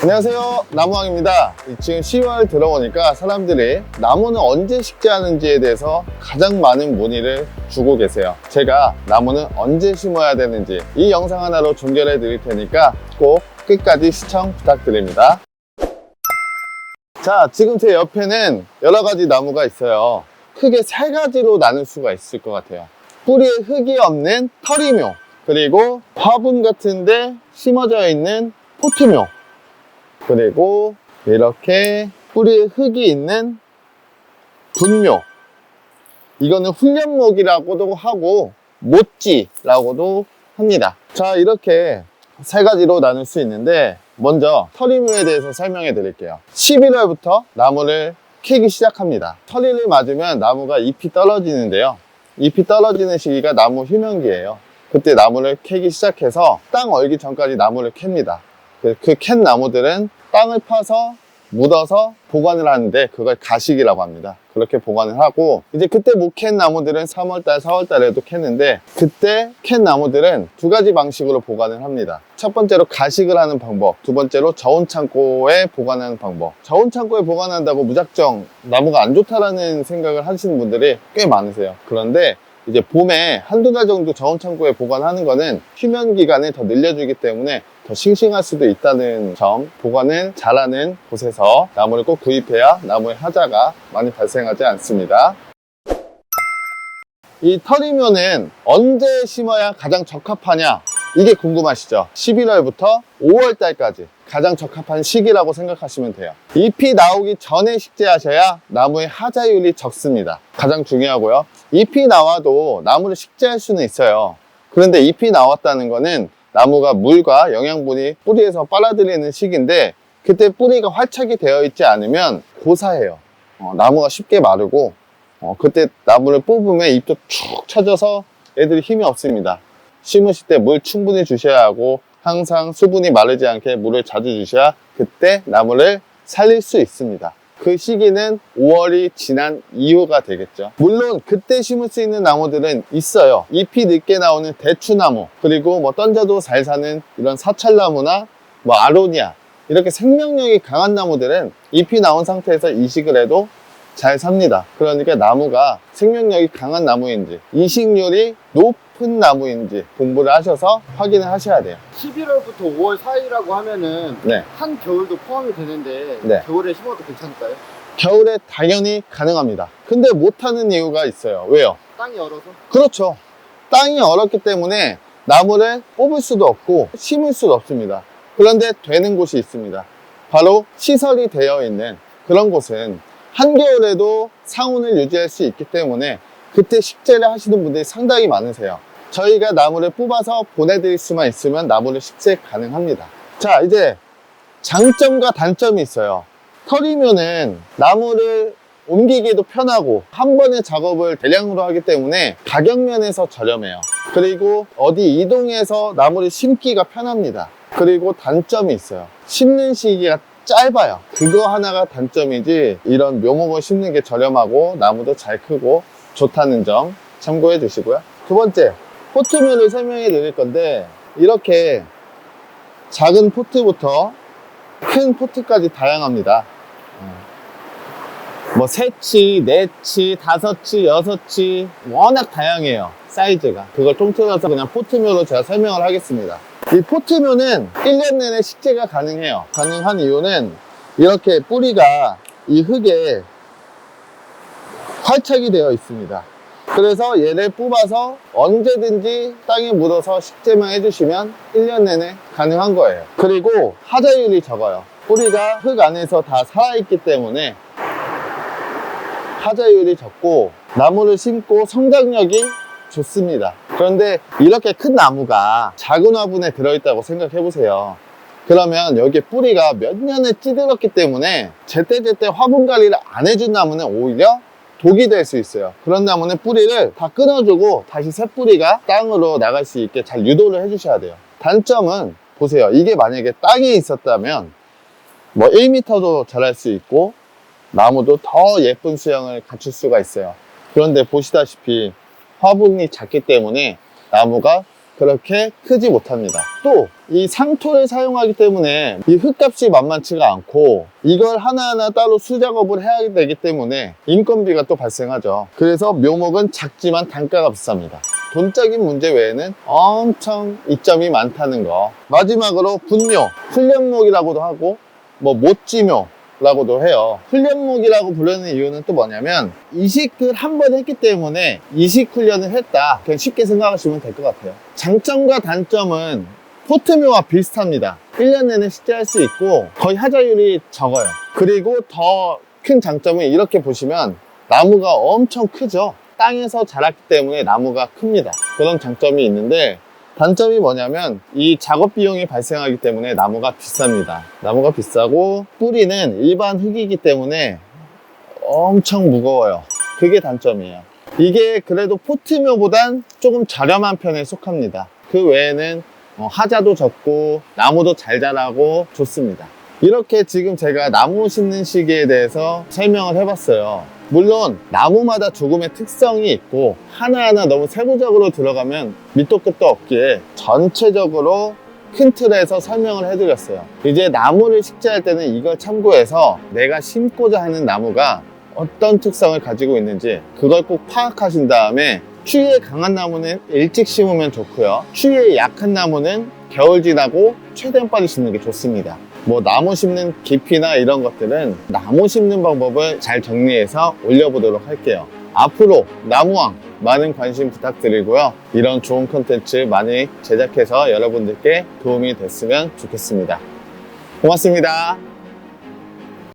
안녕하세요, 나무왕입니다. 지금 10월 들어오니까 사람들이 나무는 언제 식재하는지에 대해서 가장 많은 문의를 주고 계세요. 제가 나무는 언제 심어야 되는지 이 영상 하나로 종결해 드릴 테니까 꼭 끝까지 시청 부탁드립니다. 자, 지금 제 옆에는 여러 가지 나무가 있어요. 크게 세 가지로 나눌 수가 있을 것 같아요. 뿌리에 흙이 없는 터리묘, 그리고 화분 같은데 심어져 있는 포트묘, 그리고 이렇게 뿌리에 흙이 있는 분묘, 이거는 훈련목이라고도 하고 모찌라고도 합니다. 자, 이렇게 세 가지로 나눌 수 있는데 먼저 터리묘에 대해서 설명해 드릴게요. 11월부터 나무를 캐기 시작합니다. 터리를 맞으면 나무가 잎이 떨어지는데요, 잎이 떨어지는 시기가 나무 휴면기예요. 그때 나무를 캐기 시작해서 땅 얼기 전까지 나무를 캡니다. 그 캔 나무들은 땅을 파서 묻어서 보관을 하는데 그걸 가식이라고 합니다. 그렇게 보관을 하고, 이제 그때 못 캔 나무들은 3월달, 4월달에도 캐는데, 그때 캔 나무들은 두 가지 방식으로 보관을 합니다. 첫 번째로 가식을 하는 방법, 두 번째로 저온 창고에 보관하는 방법. 저온 창고에 보관한다고 무작정 나무가 안 좋다라는 생각을 하시는 분들이 꽤 많으세요. 그런데 이제 봄에 한두 달 정도 저온 창고에 보관하는 거는 휴면 기간을 더 늘려주기 때문에 더 싱싱할 수도 있다는 점, 보관을 잘하는 곳에서 나무를 꼭 구입해야 나무의 하자가 많이 발생하지 않습니다. 이 터리묘는 언제 심어야 가장 적합하냐, 이게 궁금하시죠? 11월부터 5월달까지 가장 적합한 시기라고 생각하시면 돼요. 잎이 나오기 전에 식재하셔야 나무의 하자율이 적습니다. 가장 중요하고요. 잎이 나와도 나무를 식재할 수는 있어요. 그런데 잎이 나왔다는 거는 나무가 물과 영양분이 뿌리에서 빨아들이는 시기인데, 그때 뿌리가 활착이 되어 있지 않으면 고사해요. 나무가 쉽게 마르고, 그때 나무를 뽑으면 잎도 축 처져서 애들이 힘이 없습니다. 심으실 때 물 충분히 주셔야 하고, 항상 수분이 마르지 않게 물을 자주 주셔야 그때 나무를 살릴 수 있습니다. 그 시기는 5월이 지난 이후가 되겠죠. 물론 그때 심을 수 있는 나무들은 있어요. 잎이 늦게 나오는 대추나무, 그리고 뭐 던져도 잘 사는 이런 사찰나무나 뭐 아로니아, 이렇게 생명력이 강한 나무들은 잎이 나온 상태에서 이식을 해도 잘 삽니다. 그러니까 나무가 생명력이 강한 나무인지 이식률이 높은 나무인지 공부를 하셔서 확인을 하셔야 돼요. 11월부터 5월 사이라고 하면은 네. 한겨울도 포함이 되는데 네. 겨울에 심어도 괜찮을까요? 겨울에 당연히 가능합니다. 근데 못하는 이유가 있어요. 왜요? 땅이 얼어서? 그렇죠. 땅이 얼었기 때문에 나무를 뽑을 수도 없고 심을 수도 없습니다. 그런데 되는 곳이 있습니다. 바로 시설이 되어 있는 그런 곳은 한겨울에도 상온을 유지할 수 있기 때문에 그때 식재를 하시는 분들이 상당히 많으세요. 저희가 나무를 뽑아서 보내드릴 수만 있으면 나무를 식재 가능합니다. 자, 이제 장점과 단점이 있어요. 터리묘는 나무를 옮기기도 편하고 한 번의 작업을 대량으로 하기 때문에 가격 면에서 저렴해요. 그리고 어디 이동해서 나무를 심기가 편합니다. 그리고 단점이 있어요. 심는 시기가 짧아요. 그거 하나가 단점이지, 이런 묘목을 심는 게 저렴하고 나무도 잘 크고 좋다는 점 참고해 주시고요. 두 번째, 포트묘를 설명해 드릴 건데, 이렇게 작은 포트부터 큰 포트까지 다양합니다. 뭐 3치, 4치, 5치, 6치 워낙 다양해요, 사이즈가. 그걸 통틀어서 그냥 포트묘로 제가 설명을 하겠습니다. 이 포트묘는 1년 내내 식재가 가능해요. 가능한 이유는 이렇게 뿌리가 이 흙에 활착이 되어 있습니다. 그래서 얘를 뽑아서 언제든지 땅에 묻어서 식재만 해주시면 1년 내내 가능한 거예요. 그리고 하자율이 적어요. 뿌리가 흙 안에서 다 살아있기 때문에 하자율이 적고 나무를 심고 성장력이 좋습니다. 그런데 이렇게 큰 나무가 작은 화분에 들어있다고 생각해 보세요. 그러면 여기에 뿌리가 몇 년을 찌들었기 때문에 제때제때 화분 관리를 안 해준 나무는 오히려 독이 될 수 있어요. 그런 나무는 뿌리를 다 끊어주고 다시 새 뿌리가 땅으로 나갈 수 있게 잘 유도를 해주셔야 돼요. 단점은 보세요. 이게 만약에 땅에 있었다면 뭐 1m도 자랄 수 있고 나무도 더 예쁜 수영을 갖출 수가 있어요. 그런데 보시다시피 화분이 작기 때문에 나무가 그렇게 크지 못합니다. 또 이 상토를 사용하기 때문에 이 흙값이 만만치가 않고 이걸 하나하나 따로 수작업을 해야 되기 때문에 인건비가 또 발생하죠. 그래서 묘목은 작지만 단가가 비쌉니다. 돈적인 문제 외에는 엄청 이점이 많다는 거. 마지막으로 분묘, 훈련목이라고도 하고 뭐 못지묘라고도 해요. 훈련목이라고 부르는 이유는 또 뭐냐면 이식을 한 번 했기 때문에 이식 훈련을 했다, 그냥 쉽게 생각하시면 될 것 같아요. 장점과 단점은 포트묘와 비슷합니다. 1년 내내 식재할 수 있고 거의 하자율이 적어요. 그리고 더 큰 장점은 이렇게 보시면 나무가 엄청 크죠. 땅에서 자랐기 때문에 나무가 큽니다. 그런 장점이 있는데, 단점이 뭐냐면 이 작업 비용이 발생하기 때문에 나무가 비쌉니다. 나무가 비싸고 뿌리는 일반 흙이기 때문에 엄청 무거워요. 그게 단점이에요. 이게 그래도 포트묘보단 조금 저렴한 편에 속합니다. 그 외에는 하자도 적고 나무도 잘 자라고 좋습니다. 이렇게 지금 제가 나무 심는 시기에 대해서 설명을 해봤어요. 물론 나무마다 조금의 특성이 있고 하나하나 너무 세부적으로 들어가면 밑도 끝도 없기에 전체적으로 큰 틀에서 설명을 해드렸어요. 이제 나무를 식재할 때는 이걸 참고해서 내가 심고자 하는 나무가 어떤 특성을 가지고 있는지 그걸 꼭 파악하신 다음에 추위에 강한 나무는 일찍 심으면 좋고요, 추위에 약한 나무는 겨울 지나고 최대한 빨리 심는 게 좋습니다. 뭐 나무 심는 깊이나 이런 것들은 나무 심는 방법을 잘 정리해서 올려보도록 할게요. 앞으로 나무왕 많은 관심 부탁드리고요. 이런 좋은 콘텐츠 많이 제작해서 여러분들께 도움이 됐으면 좋겠습니다. 고맙습니다.